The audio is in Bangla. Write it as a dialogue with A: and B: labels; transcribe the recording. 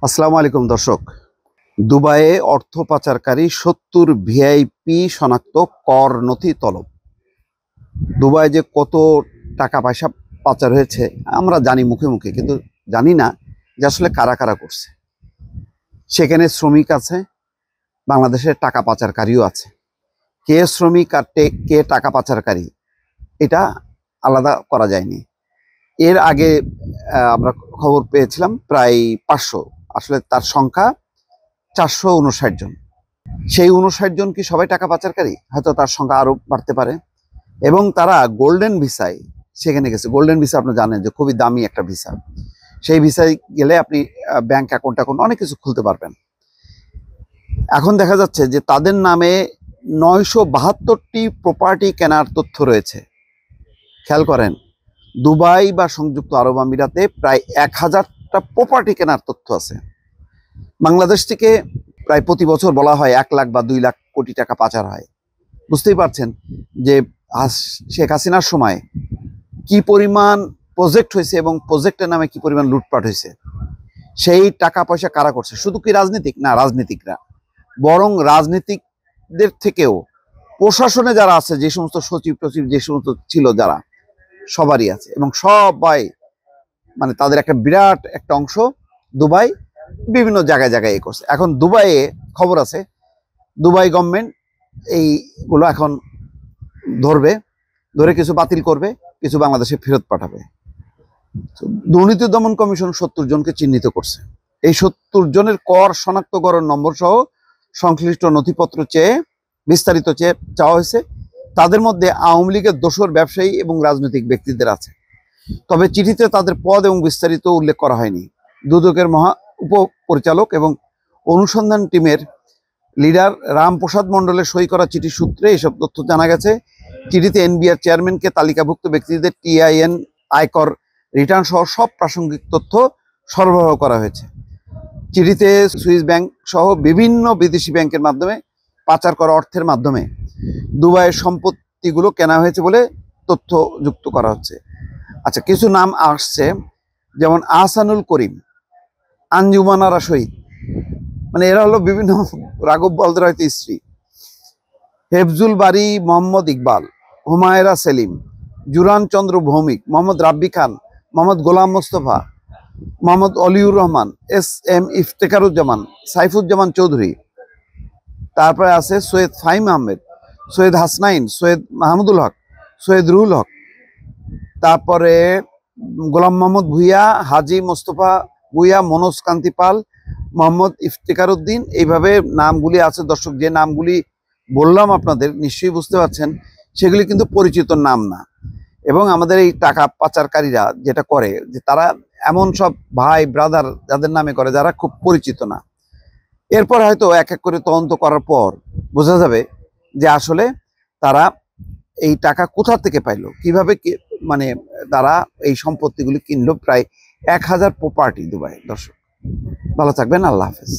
A: আসসালামু আলাইকুম দর্শক। দুবাইয়ে অর্থ পাচারকারী ৭০ ভিআইপি শনাক্ত, কর নথি তলব। দুবাই যে কত টাকা পয়সা পাচার হয়েছে আমরা জানি মুখে মুখে, কিন্তু জানি না যে আসলে কারা কারা করছে। সেখানে শ্রমিক আছে, বাংলাদেশের টাকা পাচারকারীও আছে। কে শ্রমিক আর কে টাকা পাচারকারী এটা আলাদা করা যায়নি। এর আগে আমরা খবর পেয়েছিলাম প্রায় ৫০০, আসলে তার সংখ্যা ৪৫৯ জন। সেই ৫৯ জন কি সবাই টাকা পাচারকারী? হয়তো তার সংখ্যা আরো বাড়তে পারে। এবং তারা গোল্ডেন ভিসায় সেখানে গেছে। গোল্ডেন ভিসা আপনি জানেন যে খুবই দামি একটা ভিসা। সেই ভিসায় গেলে আপনি ব্যাংক অ্যাকাউন্ট অনেক কিছু খুলতে পারবেন। এখন দেখা যাচ্ছে যে তাদের নামে ৯৭২টি প্রপার্টি কেনার তথ্য রয়েছে। খেয়াল করেন, দুবাই বা সংযুক্ত আরব আমিরাতে প্রায় ১,০০০টা প্রপার্টি কেনার তথ্য আছে। বাংলাদেশ থেকে প্রায় প্রতি বছর বলা হয় ১ লাখ বা ২ লাখ কোটি টাকা পাচার হয়। বুঝতেই পারছেন যে শেখ হাসিনার সময় কি পরিমাণ প্রজেক্ট হয়েছে এবং প্রজেক্টের নামে কি পরিমাণ লুটপাট হয়েছে। সেই টাকা পয়সা কারা করছে? শুধু কি রাজনীতিক না, রাজনীতিকরা, বরং রাজনীতিকদের থেকেও প্রশাসনে যারা আছে, যে সমস্ত সচিব টচিব যে সমস্ত ছিল যারা, সবারই আছে। এবং সবাই মানে তাদের একটা বিরাট একটা অংশ দুবাই বিভিন্ন জায়গায় জায়গায় এ করছে। এখন দুবাইয়ে খবর আছে, দুবাই গভর্নমেন্ট এইগুলো এখন ধরে কিছু বাতিল করবে, কিছু বাংলাদেশে ফেরত পাঠাবে। দুর্নীতি দমন কমিশন ৭০ জনকে চিহ্নিত করছে। এই ৭০ জনের কর শনাক্তকরণ নম্বর সহ সংশ্লিষ্ট নথিপত্র বিস্তারিত চাওয়া হয়েছে। তাদের মধ্যে আওয়ামী লীগের দোসর ব্যবসায়ী এবং রাজনৈতিক ব্যক্তিদের আছে। তবে চিঠিতে তাদের পদ এবং বিস্তারিত উল্লেখ করা হয়নি। দুদকের উপপরিচালক এবং অনুসন্ধান টিমের লিডার রামপ্রসাদ মণ্ডলের সই করা চিঠি সূত্রে এসব তথ্য জানা গেছে। চিঠিতে এনবিআর চেয়ারম্যানকে তালিকাভুক্ত ব্যক্তিদের টিআইএন, আয়কর রিটার্ন সহ সব প্রাসঙ্গিক তথ্য সরবরাহ করা হয়েছে। চিঠিতে সুইস ব্যাংক সহ বিভিন্ন বিদেশি ব্যাংকের মাধ্যমে পাচার করা অর্থের মাধ্যমে দুবাইয়ের সম্পত্তিগুলো কেনা হয়েছে বলে তথ্য যুক্ত করা হচ্ছে। আচ্ছা, কিছু নাম আসছে, যেমন আহসানুল করিম, আঞ্জুমানারা শহীদ, মানে এরা হলো বিভিন্ন রাঘব বলদের হয়তো স্ত্রী, হেফজুল বারি মোহাম্মদ ইকবাল, হুমায়রা সেলিম, জুরান চন্দ্র ভৌমিক, মোহাম্মদ রাব্বি খান, মোহাম্মদ গোলাম মোস্তফা, মোহাম্মদ অলিউর রহমান, এম ইফতেখারুজ্জামান, সাইফুজ্জামান চৌধুরী, তারপরে আছে সৈয়দ ফাহিম আহমেদ, সৈয়দ হাসনাইন, সৈয়দ মাহমুদুল হক, সৈয়দ রুহুল হক, তারপরে গোলাম মোহাম্মদ ভুইয়া, হাজি মোস্তফা ভুইয়া, মনোজ কান্তি পাল, মোহাম্মদ ইফতেখার উদ্দিন। এইভাবে নামগুলি আছে। দর্শক, যে নামগুলি বললাম আপনাদের নিশ্চয়ই বুঝতে পারছেন, সেগুলি কিন্তু পরিচিত নাম না। এবং আমাদের এই টাকা পাচারকারীরা যেটা করে, যে তারা এমন সব ভাই ব্রাদার যাদের নামে করে যারা খুব পরিচিত না। এরপর হয়তো এক এক করে তদন্ত করার পর বোঝা যাবে যে আসলে তারা এই টাকা কোথা থেকে পাইলো, কিভাবে মানে তারা এই সম্পত্তিগুলি কিনলো। প্রায় ১,০০০ প্রপার্টি দুবাই। দর্শক, ভালো থাকবেন। আল্লাহ হাফেজ।